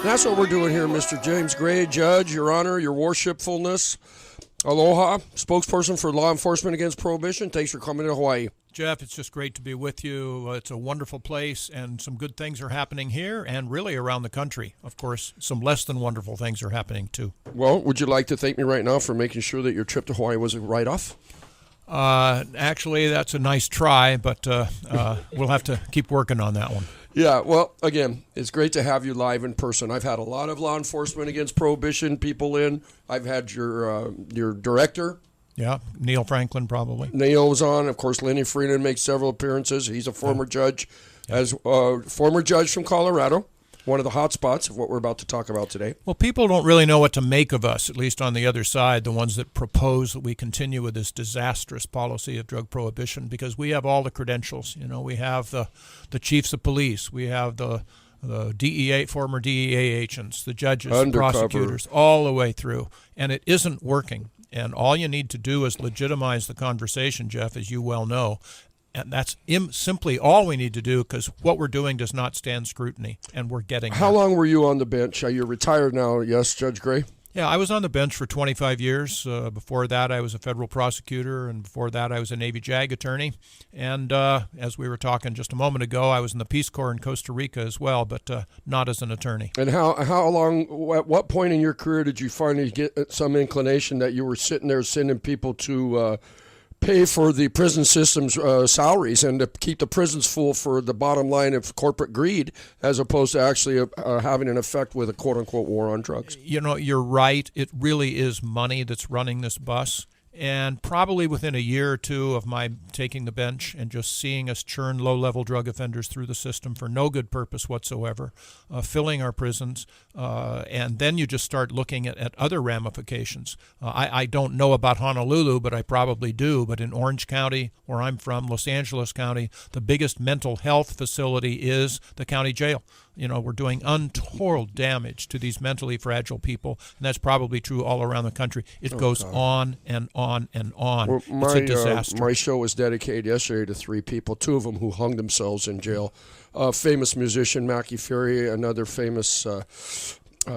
That's what we're doing here, Mr. James Gray, Judge, Your Honor, Your Worshipfulness. Aloha, spokesperson for law enforcement against prohibition. Thanks for coming to Hawaii. Jeff, it's just great to be with you. It's a wonderful place, and some good things are happening here and really around the country. Of course, some less than wonderful things are happening, too. Well, would you like to thank me right now for making sure that your trip to Hawaii was a write-off? Actually, that's a nice try, but we'll have to keep working on that one. Yeah, well, again, it's great to have you live in person. I've had a lot of law enforcement against prohibition people in. I've had your director. Yeah, Neil Franklin probably. Neil was on. Of course, Lenny Freeman makes several appearances. He's a former judge, as former judge from Colorado. One of the hot spots of what we're about to talk about today. Well, people don't really know what to make of us, at least on the other side, the ones that propose that we continue with this disastrous policy of drug prohibition, because we have all the credentials. You know, we have the chiefs of police, we have the DEA, former DEA agents, the judges, the prosecutors, all the way through, and it isn't working. And all you need to do is legitimize the conversation, Jeff, as you well know. And that's simply all we need to do, because what we're doing does not stand scrutiny, and we're getting How long were you on the bench? You're retired now, yes, Judge Gray? Yeah, I was on the bench for 25 years. Before that, I was a federal prosecutor, and before that, I was a Navy JAG attorney. And as we were talking just a moment ago, I was in the Peace Corps in Costa Rica as well, but not as an attorney. And how long, at what point in your career did you finally get some inclination that you were sitting there sending people to pay for the prison system's salaries and to keep the prisons full for the bottom line of corporate greed, as opposed to actually having an effect with a quote-unquote war on drugs? You know, you're right. It really is money that's running this bus. And probably within a year or two of my taking the bench and just seeing us churn low-level drug offenders through the system for no good purpose whatsoever, filling our prisons, and then you just start looking at other ramifications. I don't know about Honolulu, but I probably do. But in Orange County, where I'm from, Los Angeles County, the biggest mental health facility is the county jail. You know, we're doing untold damage to these mentally fragile people, and that's probably true all around the country. It goes on and on and on. Well, it's a disaster. My show was dedicated yesterday to three people, two of them who hung themselves in jail. Famous musician Mackie Fury, another famous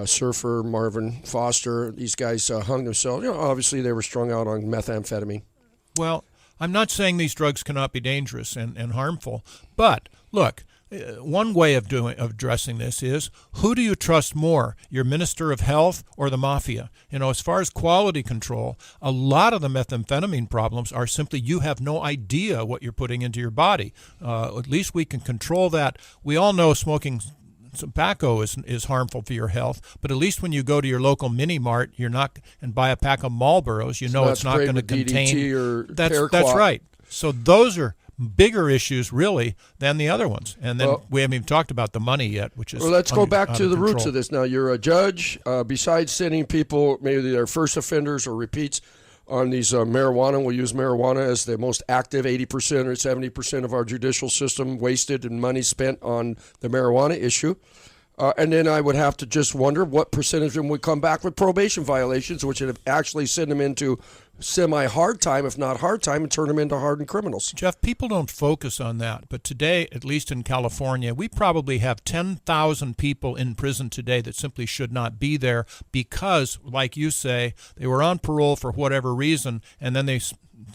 surfer Marvin Foster. These guys hung themselves. You know, obviously they were strung out on methamphetamine. Well, I'm not saying these drugs cannot be dangerous and harmful, but look, one way of addressing this is, who do you trust more, your minister of health or the mafia? You know, as far as quality control, a lot of the methamphetamine problems are simply you have no idea what you're putting into your body. At least we can control that. We all know smoking tobacco is harmful for your health, but at least when you go to your local mini mart, you're not and buy a pack of Marlboros, you know it's not going to contain DDT or that's right. So those are bigger issues, really, than the other ones. And then we haven't even talked about the money yet, which is let's go back to the roots of this. Now, you're a judge. Besides sending people, maybe they're first offenders or repeats, on these marijuana, we'll use marijuana as the most active, 80% or 70% of our judicial system wasted and money spent on the marijuana issue. And then I would have to just wonder what percentage of them would come back with probation violations, which would actually send them into semi-hard time, if not hard time, and turn them into hardened criminals. Jeff, people don't focus on that. But today, at least in California, we probably have 10,000 people in prison today that simply should not be there because, like you say, they were on parole for whatever reason, and then they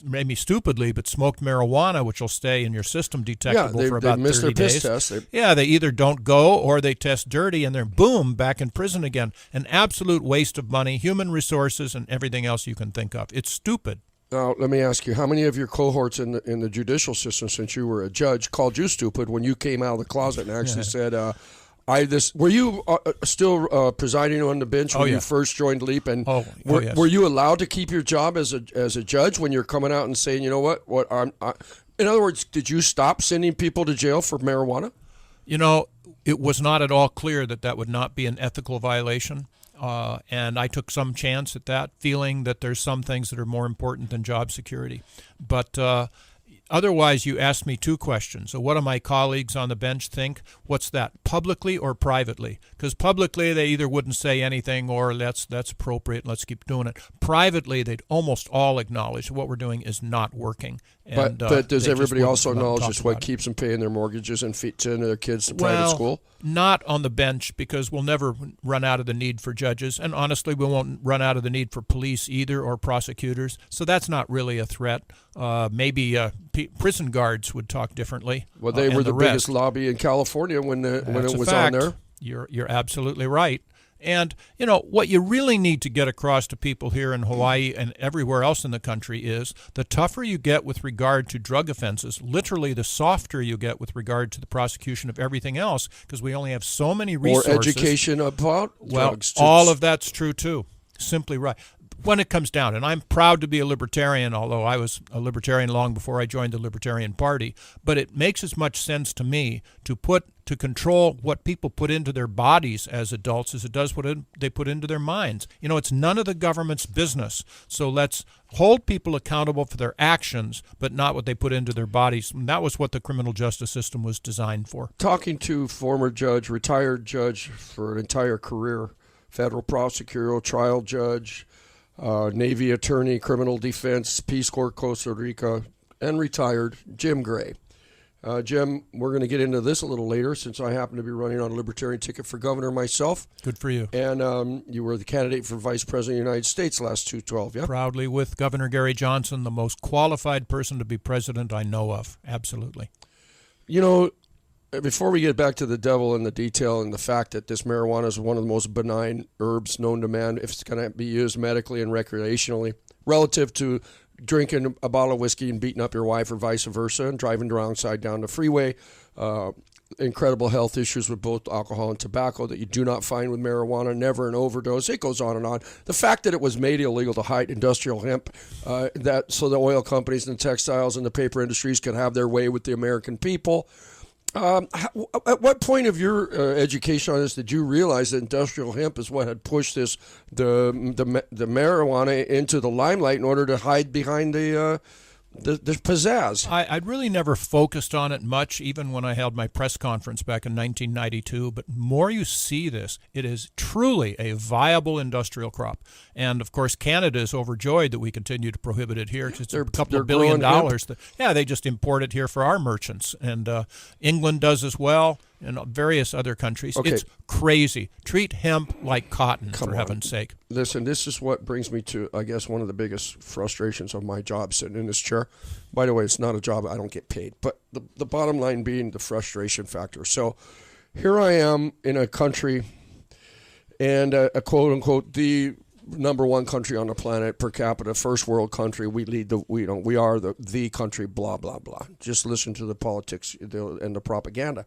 maybe stupidly, but smoked marijuana, which will stay in your system detectable for about 30 days. Test. They either don't go or they test dirty, and they're, boom, back in prison again. An absolute waste of money, human resources, and everything else you can think of. It's stupid. Now, let me ask you, how many of your cohorts in the judicial system, since you were a judge, called you stupid when you came out of the closet and actually said, were you still presiding on the bench when you first joined LEAP? And yes. Were you allowed to keep your job as a judge when you're coming out and saying, you know what? In other words, did you stop sending people to jail for marijuana? You know, it was not at all clear that would not be an ethical violation. And I took some chance at that, feeling that there's some things that are more important than job security. But Otherwise, you asked me two questions. So what do my colleagues on the bench think? What's that, publicly or privately? Because publicly, they either wouldn't say anything or that's appropriate, let's keep doing it. Privately, they'd almost all acknowledge what we're doing is not working. And, but does everybody also acknowledge it's what keeps them paying their mortgages and sending their kids to private school? Not on the bench, because we'll never run out of the need for judges. And honestly, we won't run out of the need for police either, or prosecutors. So that's not really a threat. Maybe prison guards would talk differently. Well, they were the biggest lobby in California when it was on there. You're absolutely right. And, what you really need to get across to people here in Hawaii and everywhere else in the country is the tougher you get with regard to drug offenses, literally the softer you get with regard to the prosecution of everything else, because we only have so many resources. Or education about drugs. All of that's true, too. Simply right. When it comes down, and I'm proud to be a libertarian, although I was a libertarian long before I joined the Libertarian Party, but it makes as much sense to me to control what people put into their bodies as adults as it does what they put into their minds. It's none of the government's business. So let's hold people accountable for their actions, but not what they put into their bodies. And that was what the criminal justice system was designed for. Talking to former judge, retired judge for an entire career, federal prosecutor, trial judge, Navy attorney, criminal defense, Peace Corps, Costa Rica, and retired, Jim Gray. Jim, we're going to get into this a little later, since I happen to be running on a Libertarian ticket for governor myself. Good for you. And you were the candidate for Vice President of the United States last 2012, yeah? Proudly with Governor Gary Johnson, the most qualified person to be president I know of. Absolutely. Before we get back to the devil and the detail and the fact that this marijuana is one of the most benign herbs known to man, if it's going to be used medically and recreationally, relative to drinking a bottle of whiskey and beating up your wife or vice versa and driving the wrong side down the freeway, incredible health issues with both alcohol and tobacco that you do not find with marijuana, never an overdose. It goes on and on. The fact that it was made illegal to hide industrial hemp, so the oil companies and the textiles and the paper industries could have their way with the American people. At what point of your education on this did you realize that industrial hemp is what had pushed the marijuana into the limelight in order to hide behind the pizzazz? I'd really never focused on it much, even when I held my press conference back in 1992. But more you see this, it is truly a viable industrial crop. And, of course, Canada is overjoyed that we continue to prohibit it here. It's a couple of $1 billion. They just import it here for our merchants. And England does as well, and various other countries. Okay. It's crazy. Treat hemp like cotton, for heaven's sake. Listen, this is what brings me to, I guess, one of the biggest frustrations of my job sitting in this chair. By the way, it's not a job I don't get paid. But the bottom line being the frustration factor. So here I am in a country, and a quote-unquote the number one country on the planet per capita, first world country. We are the country, blah, blah, blah. Just listen to the politics and the propaganda.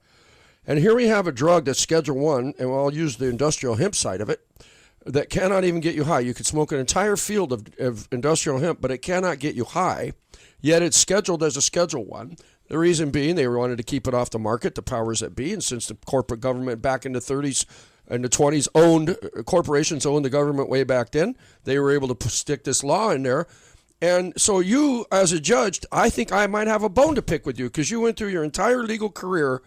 And here we have a drug that's Schedule 1, and I'll use the industrial hemp side of it, that cannot even get you high. You could smoke an entire field of industrial hemp, but it cannot get you high, yet it's scheduled as a Schedule 1. The reason being they wanted to keep it off the market, the powers that be, and since the corporate government back in the 30s and the 20s corporations owned the government way back then, they were able to stick this law in there. And so you, as a judge, I think I might have a bone to pick with you, because you went through your entire legal career.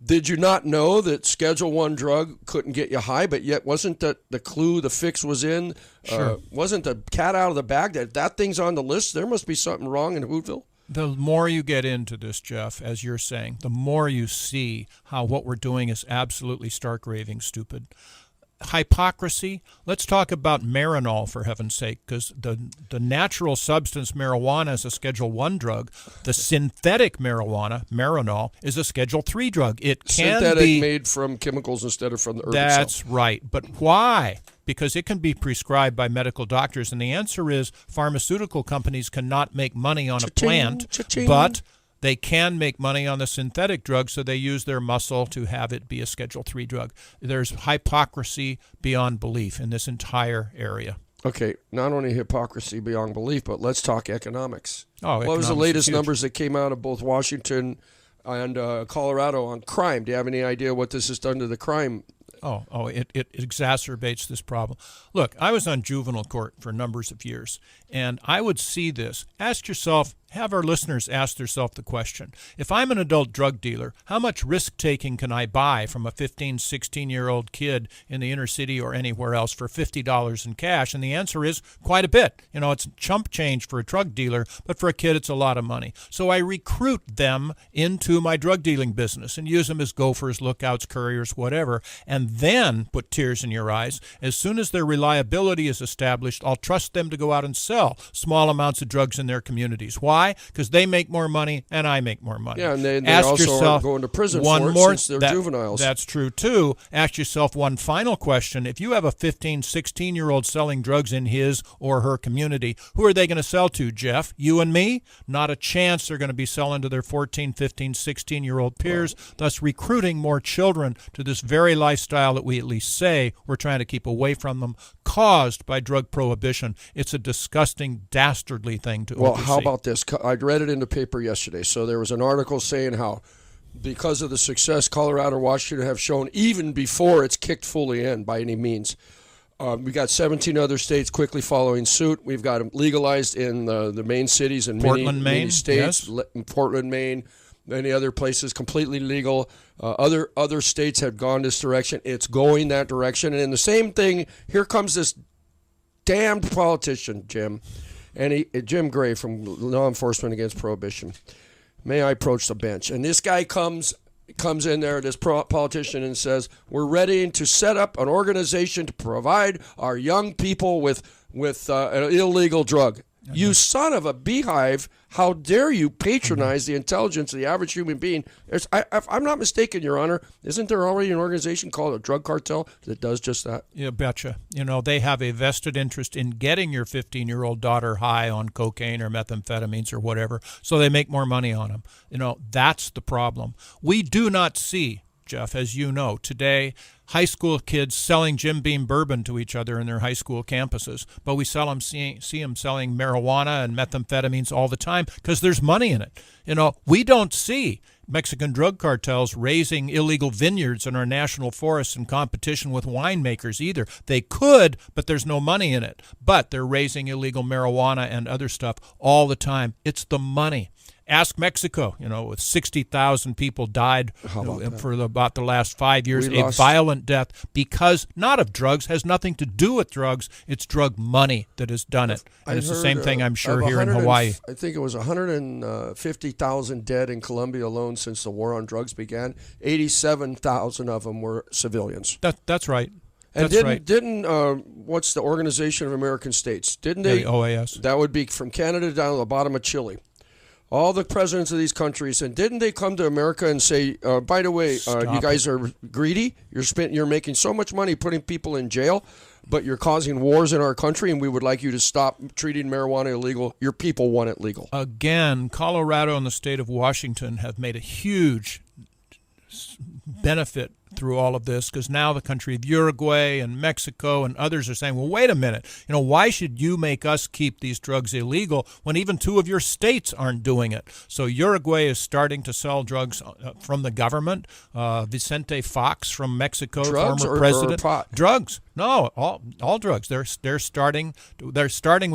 Did you not know that Schedule 1 drug couldn't get you high, but yet wasn't that the clue the fix was in? Sure. Wasn't the cat out of the bag that thing's on the list? There must be something wrong in Hootville. The more you get into this, Jeff, as you're saying, the more you see how what we're doing is absolutely stark raving stupid. Hypocrisy. Let's talk about Marinol, for heaven's sake, because the natural substance marijuana is a Schedule 1 drug. The synthetic marijuana, Marinol, is a Schedule 3 drug. It can synthetic be made from chemicals instead of from the herb That's itself. right. But why? Because it can be prescribed by medical doctors, and the answer is pharmaceutical companies cannot make money on a plant, but they can make money on the synthetic drug, so they use their muscle to have it be a Schedule 3 drug. There's hypocrisy beyond belief in this entire area. Okay, not only hypocrisy beyond belief, but let's talk economics. What was the latest numbers that came out of both Washington and Colorado on crime? Do you have any idea what this has done to the crime? It exacerbates this problem. Look, I was on juvenile court for numbers of years, and I would see this. Ask yourself, have our listeners ask themselves the question, if I'm an adult drug dealer, how much risk-taking can I buy from a 15, 16-year-old kid in the inner city or anywhere else for $50 in cash? And the answer is quite a bit. It's chump change for a drug dealer, but for a kid it's a lot of money. So I recruit them into my drug dealing business and use them as gophers, lookouts, couriers, whatever, and then put tears in your eyes. As soon as their reliability is established, I'll trust them to go out and sell small amounts of drugs in their communities. Why? Because they make more money and I make more money. Yeah, and they Ask also yourself aren't going to prison for it since they're juveniles. That's true, too. Ask yourself one final question. If you have a 15, 16-year-old selling drugs in his or her community, who are they going to sell to, Jeff? You and me? Not a chance they're going to be selling to their 14, 15, 16-year-old peers, thus recruiting more children to this very lifestyle that we at least say we're trying to keep away from them, caused by drug prohibition. It's a disgusting, dastardly thing to oversee. Well, how about this? I read it in the paper yesterday. So there was an article saying how because of the success Colorado and Washington have shown, even before it's kicked fully in by any means, we got 17 other states quickly following suit. We've got them legalized in the main cities and many states. Yes. Portland, Maine, many other places, completely legal. Other states have gone this direction. It's going that direction. And in the same thing, here comes this damned politician, Jim. And Jim Gray from Law Enforcement Against Prohibition. May I approach the bench? And this guy comes in there, this politician, and says, we're ready to set up an organization to provide our young people with an illegal drug. You son of a beehive, how dare you patronize the intelligence of the average human being? If I'm not mistaken, Your Honor, isn't there already an organization called a drug cartel that does just that? You betcha. They have a vested interest in getting your 15-year-old daughter high on cocaine or methamphetamines or whatever, so they make more money on them. That's the problem. We do not see, Jeff, as you know, today, high school kids selling Jim Beam bourbon to each other in their high school campuses. But we see them selling marijuana and methamphetamines all the time because there's money in it. We don't see Mexican drug cartels raising illegal vineyards in our national forests in competition with winemakers either. They could, but there's no money in it. But they're raising illegal marijuana and other stuff all the time. It's the money. Ask Mexico, with 60,000 people died for about the last 5 years, a violent death because not of drugs, has nothing to do with drugs. It's drug money that has done it. And it's the same thing, I'm sure, here in Hawaii. I think it was 150,000 dead in Colombia alone since the war on drugs began. 87,000 of them were civilians. That's right. And didn't what's the Organization of American States? Didn't they? The OAS. That would be from Canada down to the bottom of Chile. All the presidents of these countries, and didn't they come to America and say, by the way, you guys are greedy? You're making so much money putting people in jail, but you're causing wars in our country, and we would like you to stop treating marijuana illegal. Your people want it legal. Again, Colorado and the state of Washington have made a huge benefit through all of this, because now the country of Uruguay and Mexico and others are saying, well, wait a minute, why should you make us keep these drugs illegal when even two of your states aren't doing it? So Uruguay is starting to sell drugs from the government. Vicente Fox from Mexico, drugs former president. Or pot? Drugs. No, all drugs. They're starting with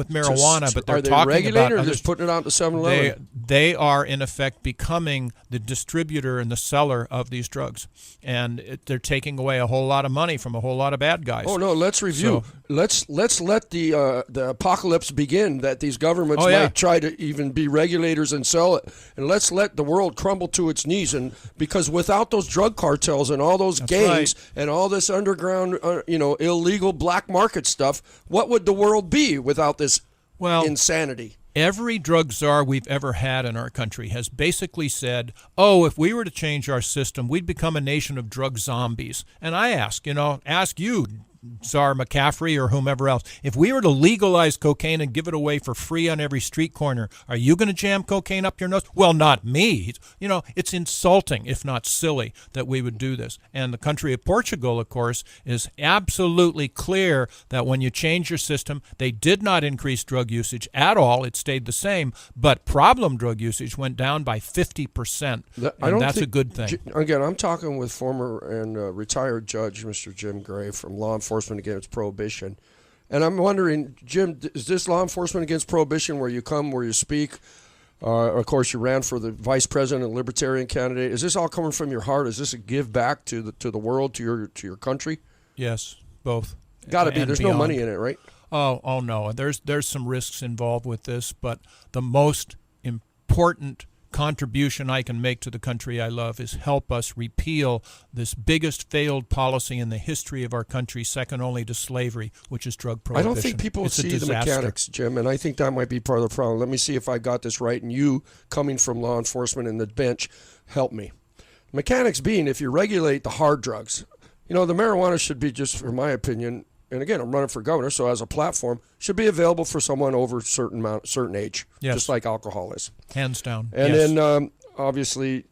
marijuana, but they're talking about. Are they regulated or just putting it out to 7-Eleven? They are in effect becoming the distributor and the seller of these drugs, and they're taking away a whole lot of money from a whole lot of bad guys. Oh no, let's review. Let's let the apocalypse begin. That these governments might try to even be regulators and sell it, and let's let the world crumble to its knees. And because without those drug cartels and all those gangs and all this underground, illegal black market stuff, what would the world be without this insanity? Every drug czar we've ever had in our country has basically said, if we were to change our system, we'd become a nation of drug zombies. And I ask you, Czar McCaffrey or whomever else, if we were to legalize cocaine and give it away for free on every street corner, are you going to jam cocaine up your nose? Well, not me. It's insulting, if not silly, that we would do this. And the country of Portugal, of course, is absolutely clear that when you change your system, they did not increase drug usage at all. It stayed the same, but problem drug usage went down by 50%. And that's a good thing. Again, I'm talking with former and retired Judge Mr. Jim Gray from Law Enforcement Against Prohibition. And I'm wondering, Jim, is this Law Enforcement Against Prohibition where you come, where you speak, Of course, you ran for the vice president and Libertarian candidate. Is this all coming from your heart? Is this a give back to the world, to your country? Yes, both. Got to be. There's beyond. no money in it, right? Oh no. There's some risks involved with this, but the most important contribution I can make to the country I love is help us repeal this biggest failed policy in the history of our country, second only to slavery, which is drug prohibition. I don't think people see the mechanics, Jim, and I think that might be part of the problem. Let me see if I got this right, and you, coming from law enforcement and the bench, help me. Mechanics being, if you regulate the hard drugs, the marijuana should be, just for my opinion, and again, I'm running for governor, so as a platform, should be available for someone over a certain age, yes. Just like alcohol is. Hands down. And yes. then, obviously,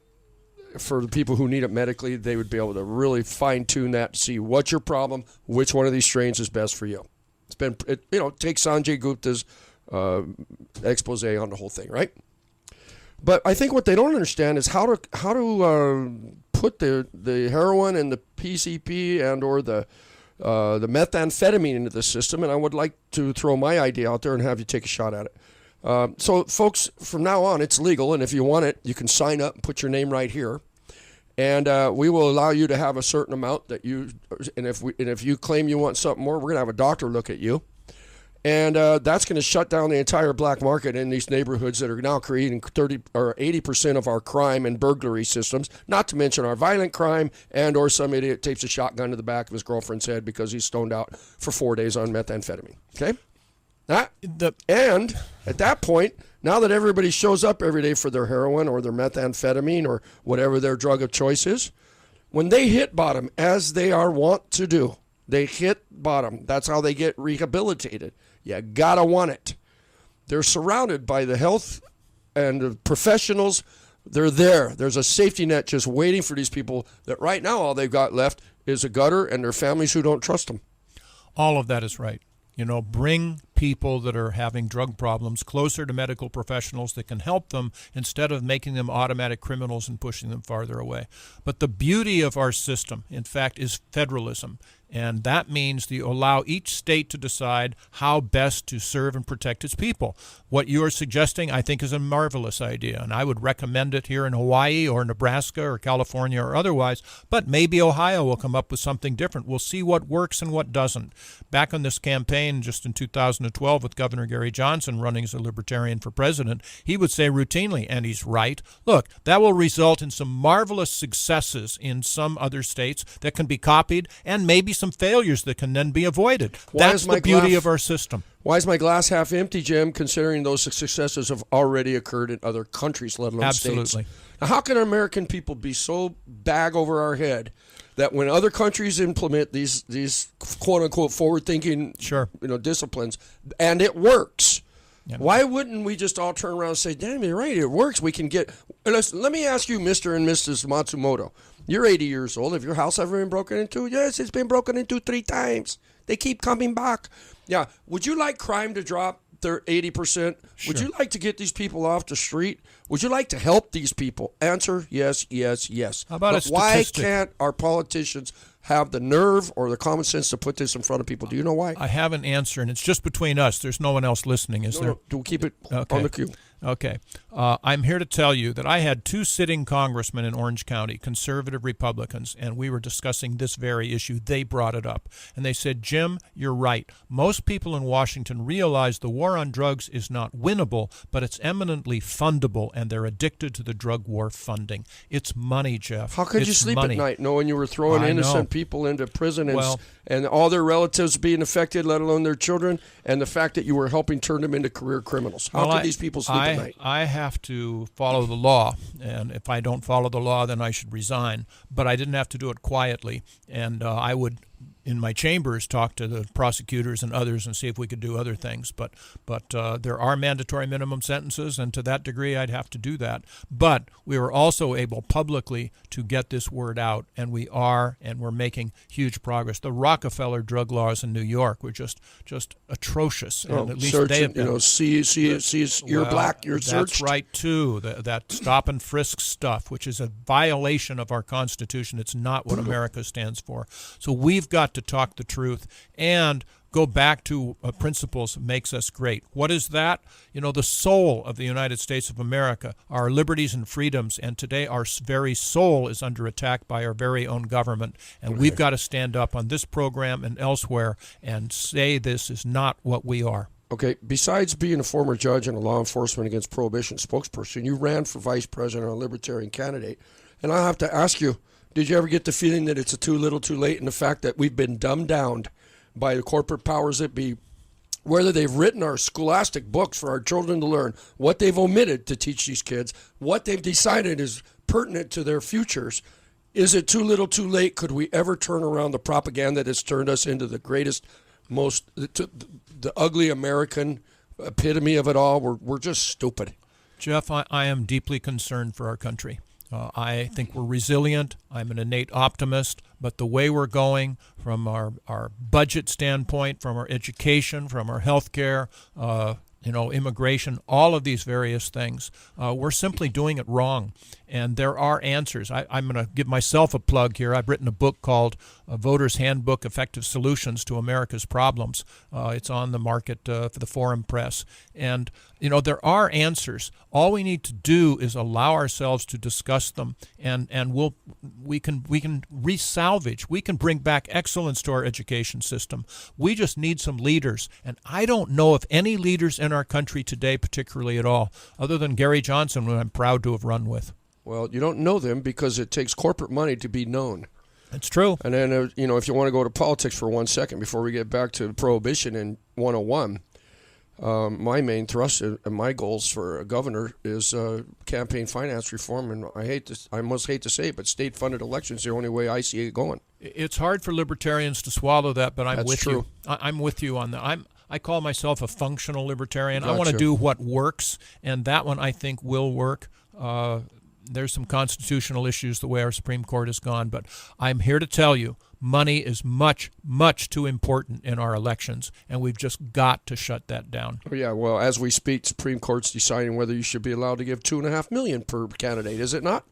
for the people who need it medically, they would be able to really fine-tune that to see what's your problem, which one of these strains is best for you. Take Sanjay Gupta's expose on the whole thing, right? But I think what they don't understand is how to put the heroin and the PCP and or the methamphetamine into the system, and I would like to throw my idea out there and have you take a shot at it. So, folks, from now on, it's legal, and if you want it, you can sign up and put your name right here, and we will allow you to have a certain amount that you. And if you claim you want something more, we're going to have a doctor look at you, and that's going to shut down the entire black market in these neighborhoods that are now creating 30 or 80% of our crime and burglary systems. Not to mention our violent crime, and or some idiot tapes a shotgun to the back of his girlfriend's head because he's stoned out for 4 days on methamphetamine. Okay, and at that point, now that everybody shows up every day for their heroin or their methamphetamine or whatever their drug of choice is, when they hit bottom, as they are wont to do, they hit bottom. That's how they get rehabilitated. You gotta want it. They're surrounded by the health and the professionals. They're there. There's a safety net just waiting for these people that right now all they've got left is a gutter and their families who don't trust them. All of that is right. Bring people that are having drug problems closer to medical professionals that can help them instead of making them automatic criminals and pushing them farther away. But the beauty of our system, in fact, is federalism. And that means you allow each state to decide how best to serve and protect its people. What you are suggesting, I think, is a marvelous idea, and I would recommend it here in Hawaii or Nebraska or California or otherwise, but maybe Ohio will come up with something different. We'll see what works and what doesn't. Back on this campaign just in 2012 with Governor Gary Johnson running as a Libertarian for president, he would say routinely, and he's right, look, that will result in some marvelous successes in some other states that can be copied and maybe some failures that can then be avoided. That's the beauty of our system. Why is my glass half empty, Jim, considering those successes have already occurred in other countries, let alone Absolutely. states? Now, how can American people be so bag over our head that when other countries implement these quote-unquote forward-thinking disciplines, and it works, why wouldn't we just all turn around and say, damn, you're right, it works. We can get... Let me ask you, Mr. and Mrs. Matsumoto. You're 80 years old. Have your house ever been broken into? Yes, it's been broken into 3 times. They keep coming back. Yeah. Would you like crime to drop 80%? Sure. Would you like to get these people off the street? Would you like to help these people? Answer, yes, yes, yes. How about but why can't our politicians have the nerve or the common sense to put this in front of people? Do you know why? I have an answer, and it's just between us. There's no one else listening, is there? No, we'll keep it on the queue. Okay. I'm here to tell you that I had 2 sitting congressmen in Orange County, conservative Republicans, and we were discussing this very issue. They brought it up. And they said, Jim, you're right. Most people in Washington realize the war on drugs is not winnable, but it's eminently fundable, and they're addicted to the drug war funding. It's money, Jeff. How could you sleep money. At night knowing you were throwing innocent people into prison and all their relatives being affected, let alone their children, and the fact that you were helping turn them into career criminals? How could these people sleep at night? I have to follow the law, and if I don't follow the law, then I should resign. But I didn't have to do it quietly, and I would, in my chambers, talk to the prosecutors and others and see if we could do other things. But there are mandatory minimum sentences, and to that degree, I'd have to do that. But we were also able publicly to get this word out, and we're making huge progress. The Rockefeller drug laws in New York were just atrocious, and at least they have been. You're black, you're searched. That's right too. That stop and frisk stuff, which is a violation of our Constitution. It's not what America stands for. So we've got not to talk the truth, and go back to principles makes us great. What is that? The soul of the United States of America, our liberties and freedoms, and today our very soul is under attack by our very own government, and we've got to stand up on this program and elsewhere and say this is not what we are. Okay, besides being a former judge and a law enforcement against prohibition spokesperson, you ran for vice president or a Libertarian candidate. And I have to ask you, did you ever get the feeling that it's too little too late, and the fact that we've been dumbed down by the corporate powers that be, whether they've written our scholastic books for our children to learn, what they've omitted to teach these kids, what they've decided is pertinent to their futures? Is it too little too late? Could we ever turn around the propaganda that's turned us into the greatest, the ugly American epitome of it all? We're just stupid. Jeff, I am deeply concerned for our country. I think we're resilient. I'm an innate optimist, but the way we're going from our budget standpoint, from our education, from our health care, immigration, all of these various things, we're simply doing it wrong. And there are answers. I'm going to give myself a plug here. I've written a book called Voter's Handbook, Effective Solutions to America's Problems. It's on the market for the Forum Press. And, there are answers. All we need to do is allow ourselves to discuss them, and we can resalvage. We can bring back excellence to our education system. We just need some leaders. And I don't know of any leaders in our country today, particularly at all, other than Gary Johnson, who I'm proud to have run with. Well, you don't know them because it takes corporate money to be known. It's true. And then, if you want to go to politics for 1 second before we get back to prohibition in 101, my main thrust and my goals for a governor is campaign finance reform. And I must hate to say it, but state-funded elections is the only way I see it going. It's hard for libertarians to swallow that, but That's with true. you. I'm with you on that. I call myself a functional libertarian. Gotcha. I want to do what works, and that one I think will work. There's some constitutional issues the way our Supreme Court has gone, but I'm here to tell you money is much, much too important in our elections, and we've just got to shut that down. Oh, yeah, well, as we speak, Supreme Court's deciding whether you should be allowed to give $2.5 million per candidate, is it not?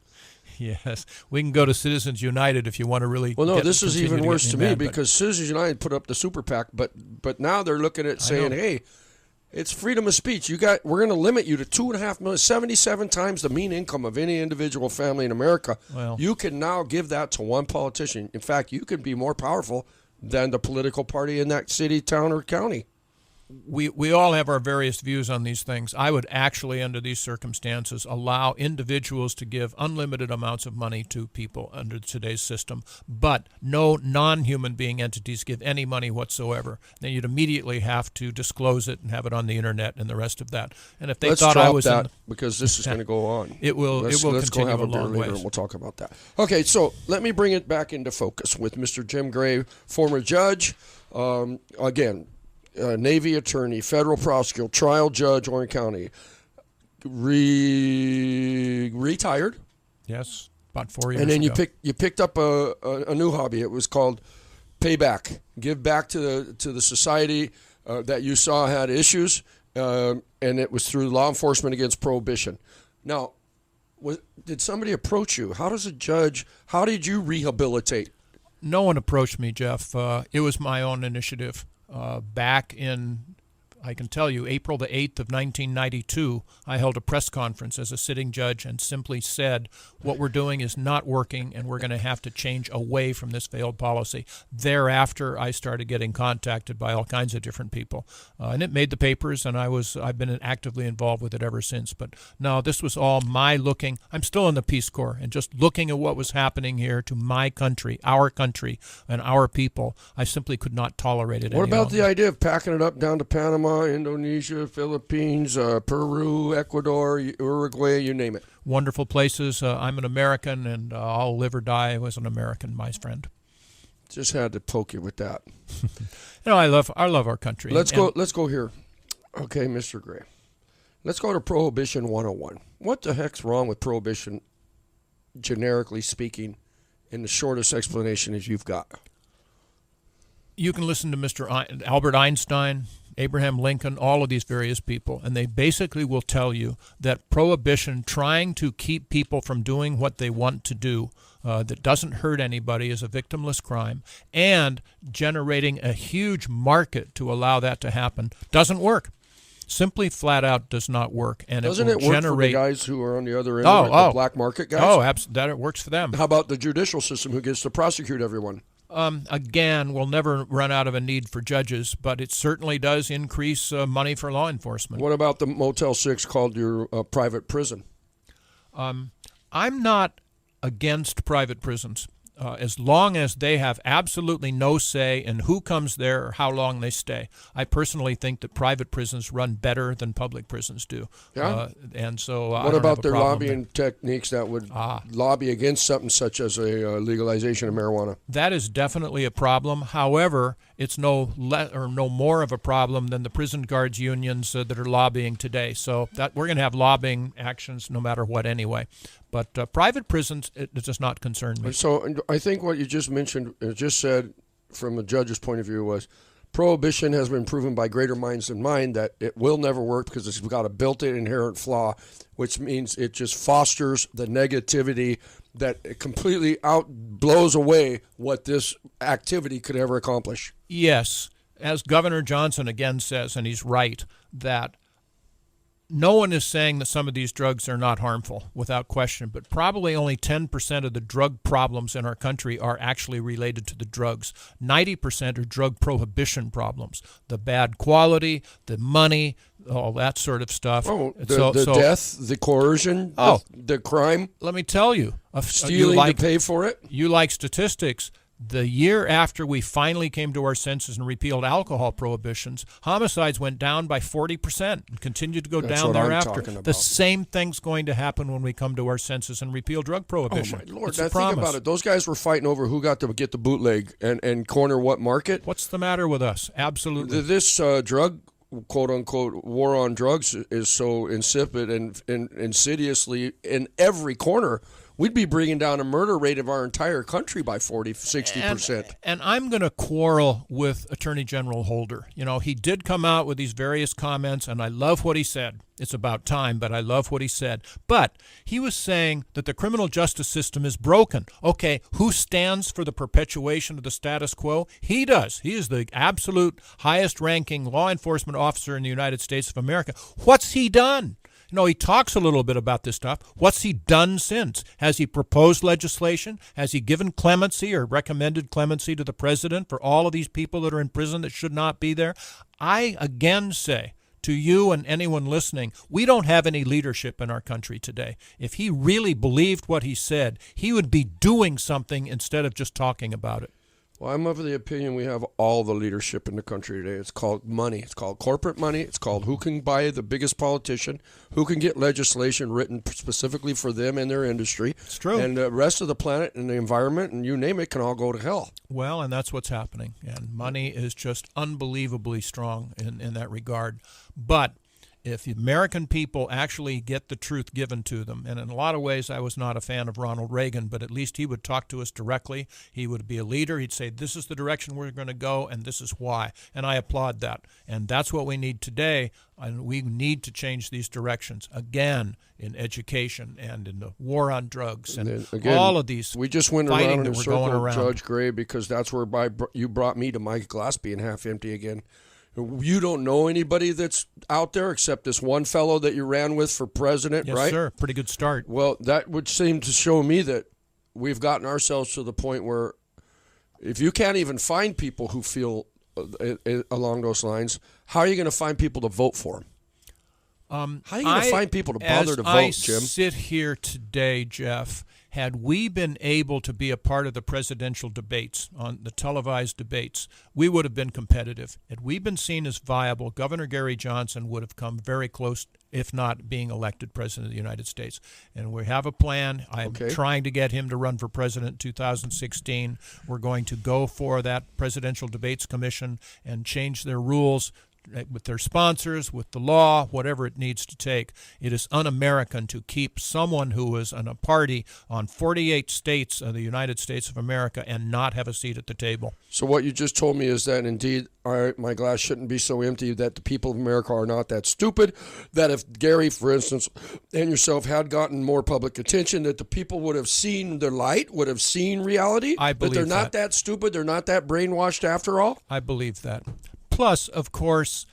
Yes, we can go to Citizens United if you want to really. Well, no, this is continue even to worse get to me me mad, because Citizens United put up the super PAC, but now they're looking at saying, hey, it's freedom of speech. We're going to limit you to $2.5 million, 77 times the mean income of any individual family in America. Well, you can now give that to one politician. In fact, you can be more powerful than the political party in that city, town, or county. We all have our various views on these things. I would actually, under these circumstances, allow individuals to give unlimited amounts of money to people under today's system, but no non-human being entities give any money whatsoever. Then you'd immediately have to disclose it and have it on the internet and the rest of that. And if they Let's thought drop I was that because this is going to go on. It will. Let's continue go have a beer long later ways. and we'll talk about that. Okay, so let me bring it back into focus with Mr. Jim Gray, former judge. Again, Navy attorney, federal prosecutor, trial judge, Orange County. Retired. Yes, about 4 years and then ago. you picked up a new hobby. It was called payback. Give back to the society that you saw had issues, and it was through law enforcement against prohibition. Now, did somebody approach you? How did you rehabilitate? No one approached me, Jeff. It was my own initiative. Back in, I can tell you, April the 8th of 1992, I held a press conference as a sitting judge and simply said, what we're doing is not working and we're going to have to change away from this failed policy. Thereafter, I started getting contacted by all kinds of different people. And it made the papers, and I've been actively involved with it ever since. But no, this was all my looking. I'm still in the Peace Corps, and just looking at what was happening here to my country, and our people, I simply could not tolerate it. What about the idea of packing it up down to Panama, Indonesia, Philippines, Peru, Ecuador, Uruguay, you name it? Wonderful places. I'm an American, and I'll live or die as an American, my friend. Just had to poke you with that. I love our country. Let's go here. Okay, Mr. Gray. Let's go to Prohibition 101. What the heck's wrong with prohibition, generically speaking, in the shortest explanation as you've got? You can listen to Mr. Albert Einstein, Abraham Lincoln, all of these various people, and they basically will tell you that prohibition, trying to keep people from doing what they want to do, that doesn't hurt anybody, is a victimless crime, and generating a huge market to allow that to happen doesn't work. Simply flat out does not work, and doesn't it will work generate for the guys who are on the other end of it, the black market guys? Oh, that it works for them. How about the judicial system who gets to prosecute everyone? Again, we'll never run out of a need for judges, but it certainly does increase money for law enforcement. What about the Motel 6 called your private prison? I'm not against private prisons. As long as they have absolutely no say in who comes there or how long they stay. I personally think that private prisons run better than public prisons do. Yeah. And so what about their lobbying techniques that would lobby against something such as a legalization of marijuana? That is definitely a problem. However, it's no more of a problem than the prison guards unions that are lobbying today. So that we're going to have lobbying actions no matter what anyway. But private prisons, it does not concern me. So I think what you just mentioned, just said from a judge's point of view was prohibition has been proven by greater minds than mine that it will never work because it's got a built-in inherent flaw, which means it just fosters the negativity that completely blows away what this activity could ever accomplish. Yes. As Governor Johnson again says, and he's right, that no one is saying that some of these drugs are not harmful, without question, but probably only 10% of the drug problems in our country are actually related to the drugs. 90% are drug prohibition problems. The bad quality, the money, all that sort of stuff. Oh, the death, the coercion, the crime. Let me tell you. Stealing to pay for it. You like statistics. The year after we finally came to our senses and repealed alcohol prohibitions, homicides went down by 40% and continued to go down thereafter. The same thing's going to happen when we come to our senses and repeal drug prohibition. Oh, my Lord. Think about it. Those guys were fighting over who got to get the bootleg and corner what market. What's the matter with us? Absolutely. This drug, quote-unquote, war on drugs is so insipid and insidiously in every corner. We'd be bringing down a murder rate of our entire country by 40, 60%. And I'm going to quarrel with Attorney General Holder. You know, he did come out with these various comments, and I love what he said. It's about time, but I love what he said. But he was saying that the criminal justice system is broken. Okay, who stands for the perpetuation of the status quo? He does. He is the absolute highest-ranking law enforcement officer in the United States of America. What's he done? You know, he talks a little bit about this stuff. What's he done since? Has he proposed legislation? Has he given clemency or recommended clemency to the president for all of these people that are in prison that should not be there? I again say to you and anyone listening, we don't have any leadership in our country today. If he really believed what he said, he would be doing something instead of just talking about it. Well, I'm of the opinion we have all the leadership in the country today. It's called money. It's called corporate money. It's called who can buy the biggest politician, who can get legislation written specifically for them and their industry. It's true. And the rest of the planet and the environment and you name it can all go to hell. Well, and that's what's happening. And money is just unbelievably strong in that regard. But if the American people actually get the truth given to them, and in a lot of ways I was not a fan of Ronald Reagan, but at least he would talk to us directly. He would be a leader. He'd say, this is the direction we're going to go, and this is why. And I applaud that. And that's what we need today, and we need to change these directions, again, in education and in the war on drugs and again, all of these we just went around in a circle, Judge Gray, because that's where you brought me to my glass being half empty again. You don't know anybody that's out there except this one fellow that you ran with for president, yes, right? Yes, sir. Pretty good start. Well, that would seem to show me that we've gotten ourselves to the point where if you can't even find people who feel along those lines, how are you going to find people to vote for them? How are you going to find people to bother to vote, Jim? As I sit here today, Jeff, had we been able to be a part of the presidential debates, on the televised debates, we would have been competitive. Had we been seen as viable, Governor Gary Johnson would have come very close, if not being elected president of the United States. And we have a plan. I'm trying to get him to run for president in 2016. We're going to go for that Presidential Debates Commission and change their rules with their sponsors, with the law, whatever it needs to take. It is un-American to keep someone who is in a party on 48 states of the United States of America and not have a seat at the table. So what you just told me is that indeed my glass shouldn't be so empty, that the people of America are not that stupid, that if Gary, for instance, and yourself had gotten more public attention, that the people would have seen the light, would have seen reality, I believe that they're not that stupid, they're not that brainwashed after all? I believe that. Plus, of course,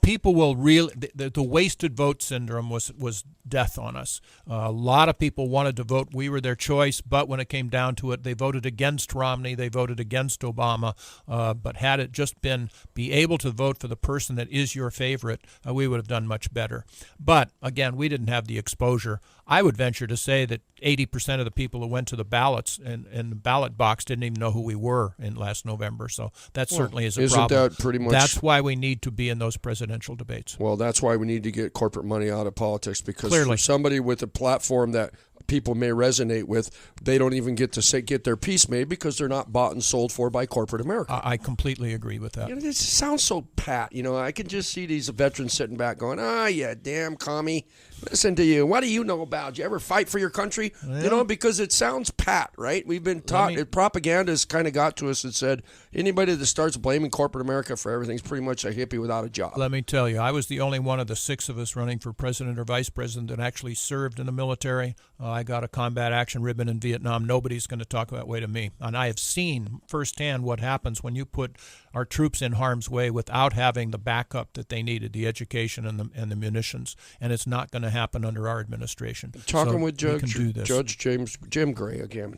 people will really, the wasted vote syndrome was death on us. A lot of people wanted to vote. We were their choice, but when it came down to it, they voted against Romney. They voted against Obama. But had it just be able to vote for the person that is your favorite, we would have done much better. But again, we didn't have the exposure. I would venture to say that 80% of the people who went to the ballots and the ballot box didn't even know who we were in last November. So that certainly is a problem. That pretty much? That's why we need to be in those presidential debates. Well, that's why we need to get corporate money out of politics, because Clearly. for somebody with a platform that people may resonate with, they don't even get to get their piece made because they're not bought and sold for by corporate America. I completely agree with that. It sounds so pat. I can just see these veterans sitting back going, yeah, damn commie. Listen to you. What do you know about? Did you ever fight for your country? Well, because it sounds pat, right? We've been taught, propaganda has kind of got to us and said anybody that starts blaming corporate America for everything is pretty much a hippie without a job. Let me tell you, I was the only one of the 6 of us running for president or vice president that actually served in the military. I got a combat action ribbon in Vietnam. Nobody's going to talk that way to me. And I have seen firsthand what happens when you put our troops in harm's way without having the backup that they needed, the education and the munitions. And it's not going to happen under our administration. Talking with Judge James Gray again.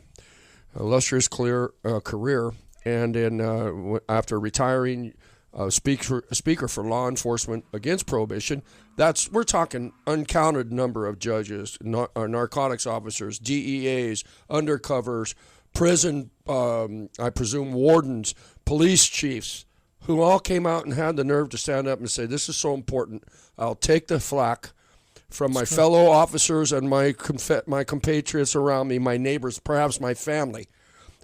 Illustrious career, and after retiring speaker for law enforcement against prohibition, we're talking uncounted number of judges, narcotics officers, DEAs, undercovers, prison, I presume wardens, police chiefs, who all came out and had the nerve to stand up and say, this is so important, I'll take the flack from my fellow officers and my compatriots around me, my neighbors, perhaps my family.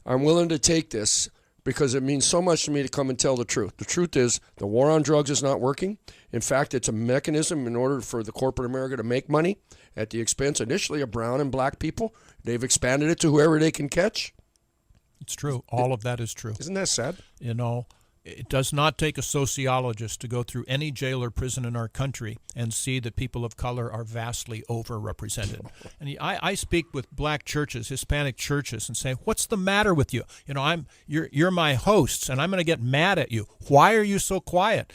I'm willing to take this because it means so much to me to come and tell the truth. The truth is the war on drugs is not working. In fact, it's a mechanism in order for the corporate America to make money at the expense initially of brown and black people. They've expanded it to whoever they can catch. It's true. All of that is true. Isn't that sad? It does not take a sociologist to go through any jail or prison in our country and see that people of color are vastly overrepresented. And I speak with black churches, Hispanic churches, and say, "What's the matter with you? You're my hosts, and I'm going to get mad at you. Why are you so quiet?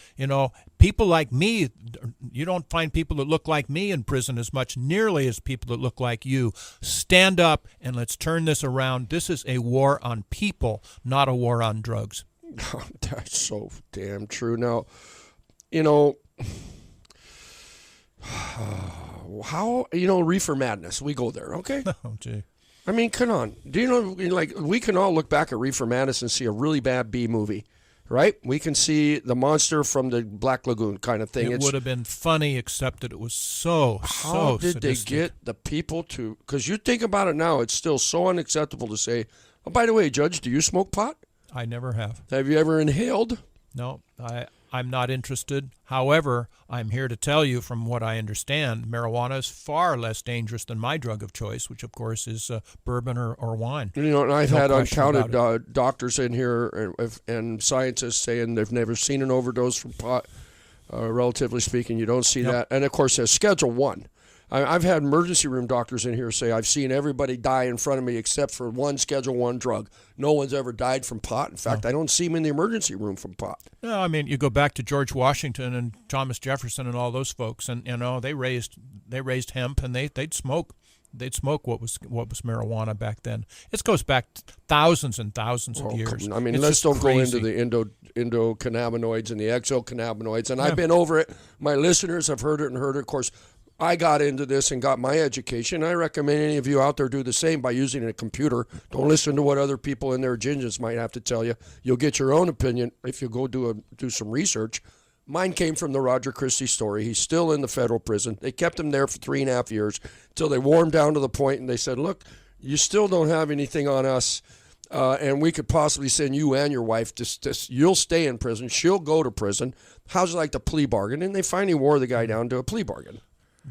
People like me, you don't find people that look like me in prison as much, nearly as people that look like you. Stand up and let's turn this around. This is a war on people, not a war on drugs." Oh, that's so damn true. Now, how, reefer madness, we go there, okay? Oh, gee. I mean, come on. Do you know, we can all look back at Reefer Madness and see a really bad B movie, right? We can see the monster from the Black Lagoon kind of thing. It would have been funny, except that it was so How did sadistic. They get the people to, because you think about it now, it's still so unacceptable to say, oh, by the way, Judge, do you smoke pot? I never have. Have you ever inhaled? No, I'm not interested. However, I'm here to tell you, from what I understand, marijuana is far less dangerous than my drug of choice, which, of course, is bourbon or wine. And I've had uncounted doctors in here and scientists saying they've never seen an overdose from pot. Relatively speaking, you don't see that. And, of course, there's Schedule 1. I've had emergency room doctors in here say, I've seen everybody die in front of me except for one Schedule 1 drug. No one's ever died from pot. In fact, I don't see them in the emergency room from pot. No, I mean, you go back to George Washington and Thomas Jefferson and all those folks, and they raised hemp, and they'd smoke. They'd smoke what was marijuana back then. It goes back thousands and thousands of years. I mean, let's don't go into the endocannabinoids and the exocannabinoids. And I've been over it. My listeners have heard it. Of course, I got into this and got my education. I recommend any of you out there do the same by using a computer. Don't listen to what other people in their agendas might have to tell you. You'll get your own opinion if you go do some research. Mine came from the Roger Christie story. He's still in the federal prison. They kept him there for 3.5 years until they wore him down to the point and they said, look, you still don't have anything on us. and we could possibly send you and your wife you'll stay in prison. She'll go to prison. How's it like the plea bargain? And they finally wore the guy down to a plea bargain.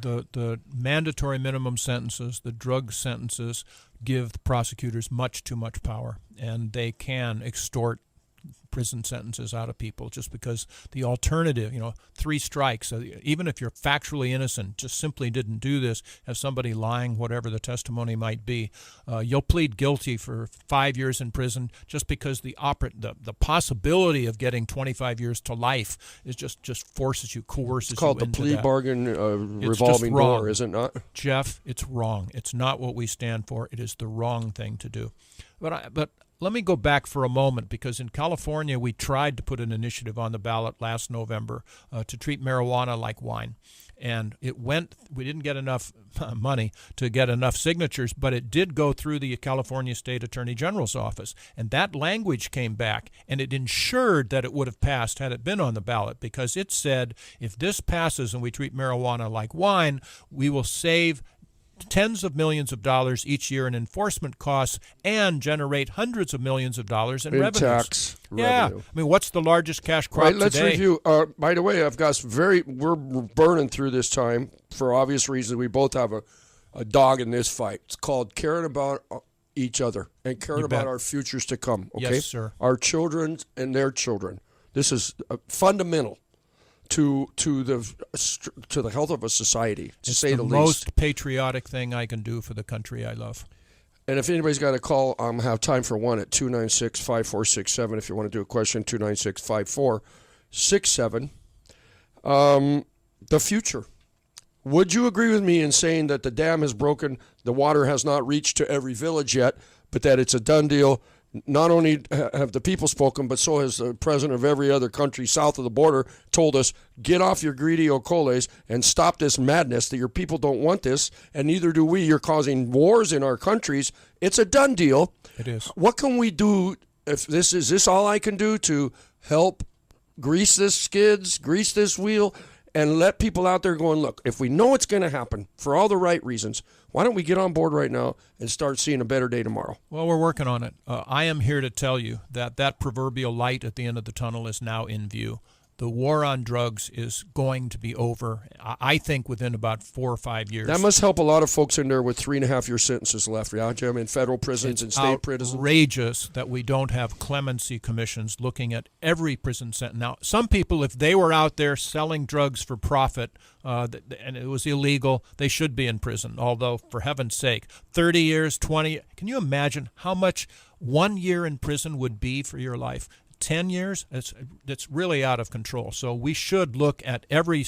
The mandatory minimum sentences, the drug sentences, give the prosecutors much too much power, and they can extort prison sentences out of people just because the alternative, 3 strikes, even if you're factually innocent, just simply didn't do this, have somebody lying, whatever the testimony might be, you'll plead guilty for 5 years in prison just because the possibility of getting 25 years to life is just forces you, coerces you into that. It's called the plea bargain revolving door, is it not? Jeff, it's wrong. It's not what we stand for. It is the wrong thing to do. But let me go back for a moment, because in California we tried to put an initiative on the ballot last November to treat marijuana like wine. And we didn't get enough money to get enough signatures, but it did go through the California State Attorney General's office. And that language came back, and it ensured that it would have passed had it been on the ballot, because it said, if this passes and we treat marijuana like wine, we will save tens of millions of dollars each year in enforcement costs and generate hundreds of millions of dollars in revenues. Tax revenue. I mean, what's the largest cash crop today? Let's review. By the way, I've got we're burning through this time for obvious reasons. We both have a dog in this fight. It's called caring about each other and caring about our futures to come. Okay? Yes, sir. Our children and their children. This is fundamental to the health of a society, to say the least. It's the most patriotic thing I can do for the country I love. And if anybody's got a call, have time for one at 296-5467. If you want to do a question, 296-5467. The future. Would you agree with me in saying that the dam has broken, the water has not reached to every village yet, but that it's a done deal? Not only have the people spoken, but so has the president of every other country south of the border told us, get off your greedy ocoles and stop this madness, that your people don't want this, and neither do we. You're causing wars in our countries. It's a done deal. It is. What can we do? Is this all I can do to help grease this wheel, and let people out there going, look, if we know it's going to happen for all the right reasons, why don't we get on board right now and start seeing a better day tomorrow? Well, we're working on it. I am here to tell you that proverbial light at the end of the tunnel is now in view. The war on drugs is going to be over, I think, within about 4 or 5 years. That must help a lot of folks in there with 3.5-year sentences left, yeah, Jim, in federal prisons and state prisons. It's outrageous that we don't have clemency commissions looking at every prison sentence. Now, some people, if they were out there selling drugs for profit and it was illegal, they should be in prison. Although, for heaven's sake, 30 years, 20, can you imagine how much 1 year in prison would be for your life? 10 years, it's really out of control. So we should look at every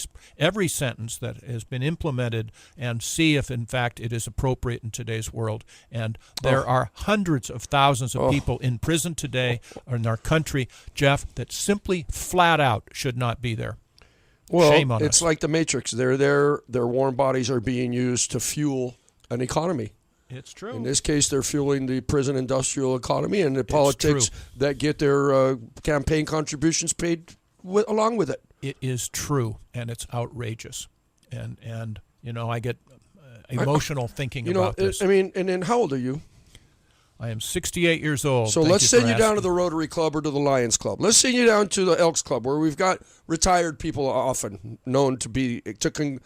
sentence that has been implemented and see if, in fact, it is appropriate in today's world. And there are hundreds of thousands of people in prison today in our country, Jeff, that simply flat out should not be there. Well, shame on us. It's like the Matrix. They're there. Their warm bodies are being used to fuel an economy. It's true. In this case, they're fueling the prison industrial economy and the politics that get their campaign contributions paid along with it. It is true, and it's outrageous. And I get emotional thinking about this. And then how old are you? I am 68 years old. So let's send you down to the Rotary Club or to the Lions Club. Let's send you down to the Elks Club, where we've got retired people often known to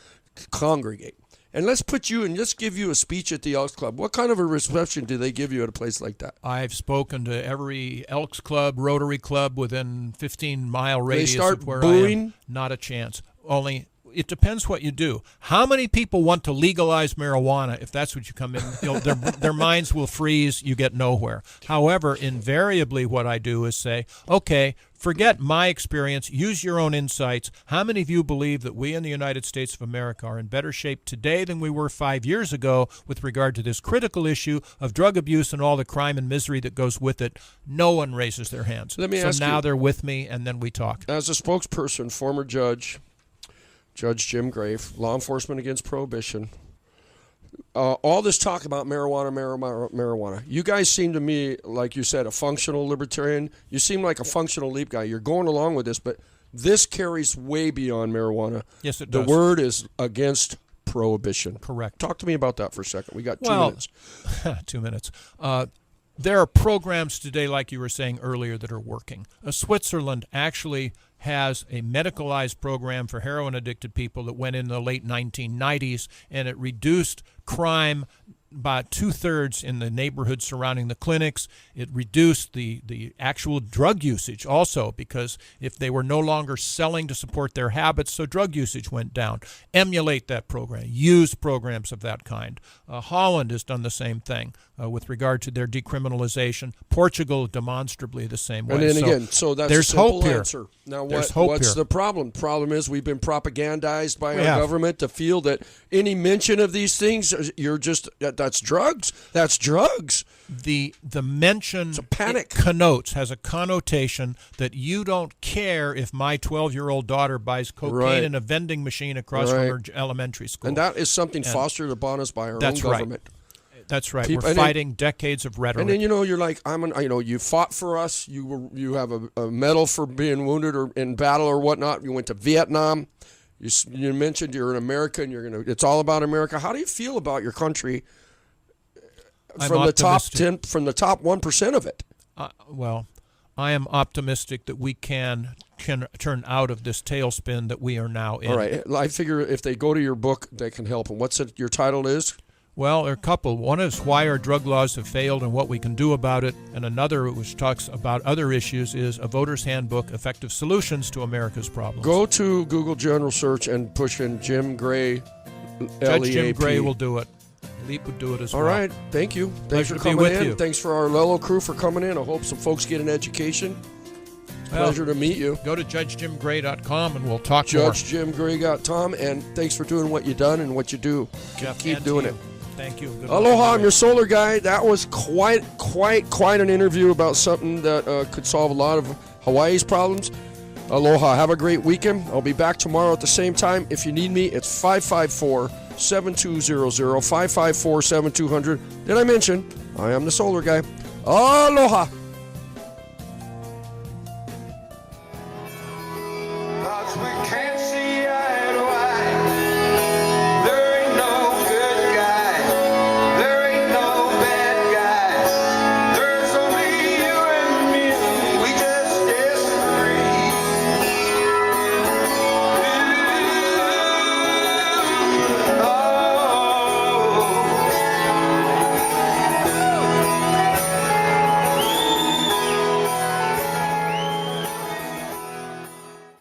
congregate. And let's put you and just give you a speech at the Elks Club. What kind of a reception do they give you at a place like that? I've spoken to every Elks Club, Rotary Club within 15-mile radius of where booing? I am. Not a chance. Only it depends what you do. How many people want to legalize marijuana? If that's what you come in, their minds will freeze. You get nowhere. However, invariably what I do is say, okay, forget my experience. Use your own insights. How many of you believe that we in the United States of America are in better shape today than we were 5 years ago with regard to this critical issue of drug abuse and all the crime and misery that goes with it? No one raises their hands. Now they're with me, and then we talk. As a spokesperson, former Judge Jim Gray, Law Enforcement Against Prohibition, all this talk about marijuana. You guys seem to me, like you said, a functional libertarian. You seem like a functional leap guy. You're going along with this, but this carries way beyond marijuana. Yes, it does. The word is against prohibition. Correct. Talk to me about that for a second. We got 2 minutes. 2 minutes. There are programs today, like you were saying earlier, that are working. Switzerland actually has a medicalized program for heroin-addicted people that went in the late 1990s, and it reduced crime by 2/3 in the neighborhood surrounding the clinics. It reduced the actual drug usage also, because if they were no longer selling to support their habits, so drug usage went down. Emulate that program. Use programs of that kind. Holland has done the same thing with regard to their decriminalization. Portugal, demonstrably the same way. And then again, so that's there's a simple hope here. answer. Now, what's the problem? The problem is we've been propagandized by our government to feel that any mention of these things, that's drugs. That's drugs. The mention it's a panic. Has a connotation that you don't care if my 12-year-old daughter buys cocaine in a vending machine across from her elementary school. And that is something fostered upon us by our own government. That's right. We're fighting decades of rhetoric. And then you're like, you fought for us. You have a medal for being wounded or in battle or whatnot. You went to Vietnam. You mentioned you're in America and it's all about America. How do you feel about your country from the top 1% of it? Well, I am optimistic that we can turn out of this tailspin that we are now in. All right. I figure if they go to your book, they can help. And your title is? Well, there are a couple. One is Why Our Drug Laws Have Failed and What We Can Do About It. And another, which talks about other issues, is A Voter's Handbook, Effective Solutions to America's Problems. Go to Google General Search and push in Jim Gray, Judge Jim Gray will do it. Leap would do it as well. All right. Thank you. Thanks for coming in. Thanks for our Lello crew for coming in. I hope some folks get an education. Pleasure to meet you. Go to judgejimgray.com and we'll talk more. JudgeJimGray.com, and thanks for doing what you've done and what you do. Jeff, keep doing it. Thank you. Good Aloha, I'm your solar guy. That was quite an interview about something that could solve a lot of Hawaii's problems. Aloha. Have a great weekend. I'll be back tomorrow at the same time. If you need me, it's 554-7200, 554-7200. Did I mention I am the solar guy? Aloha.